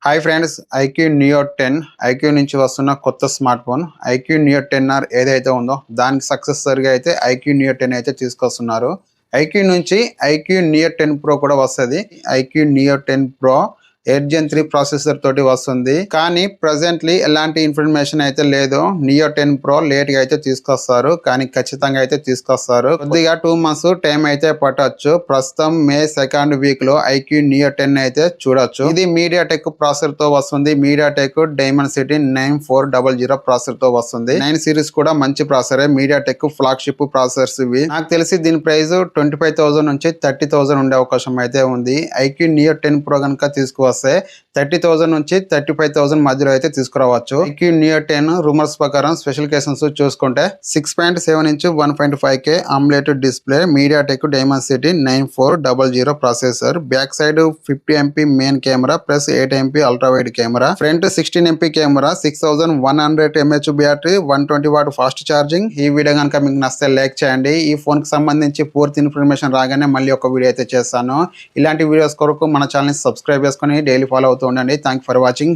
Hi friends, iQOO Neo 10 iQOO నుంచి వస్తున్న కొత్త smart phone IQ neo 10R ఏదైతే ఉందో దానికి సక్సెసర్గా అయితే ఐక్యూ నియో 10 అయితే తీసుకొస్తున్నారు. ఐక్యూ నుంచి ఐక్యూ నియో 10 ప్రో కూడా వస్తుంది. IQOO Neo 10 Pro 8 Gen 3 processor తోటి వస్తుంది. కానీ ప్రెసెంట్లీ ఎలాంటి ఇన్ఫర్మేషన్ అయితే లేదు. నియో 10 ప్రో లేట్ గా అయితే తీసుకొస్తారు, కానీ ఖచ్చితంగా అయితే తీసుకొస్తారు. కొద్దిగా 2 months టైం అయితే పట్టొచ్చు. ప్రస్తుతం మే 2nd వీక్ లో ఐక్యూ నియో 10 అయితే చూడొచ్చు. ఇది మీడియాటెక్ ప్రాసెసర్ తో వస్తుంది. మీడియాటెక్ డైమెన్సిటీ 9400 ప్రాసెసర్ తో వస్తుంది. 9 సిరీస్ కూడా మంచి ప్రాసెసరే. మీడియాటెక్ ఫ్లాగ్షిప్ ప్రాసెసర్స్ ఇవి. నాకు తెలిసి దీని ప్రైస్ 25,000 నుంచి 30,000 ఉండే అవకాశం అయితే ఉంది. ఐక్యూ నియో 10 ప్రో కనుక తీసుకువస్తే 30,000 నుంచి 35,000 మధ్యలో అయితే తీసుకురావచ్చు. ఐక్యూ నియో 10 రూమర్స్ ప్రకారం స్పెసిఫికేషన్స్ చూసుకుంటే 6.7 inch 1.5K AMOLED display, MediaTek Dimensity 9400 processor, back side 50 MP main camera plus 8 MP ultra wide camera, front 16 MP camera, 6100 mAh battery, 120 watt fast charging. ఈ video కనుక మీకు నచ్చితే లైక్ చేయండి. ఈ phone కి సంబంధించి పూర్తి ఇన్ఫర్మేషన్ రాగానే మళ్ళీ ఒక వీడియో అయితే చేస్తాను. ఇలాంటి వీడియోస్ కొరకు మన ఛానల్ ని సబ్స్క్రైబ్ చేసుకొని డైలీ ఫాలో అవుతూ ఉండండి. Thank for watching.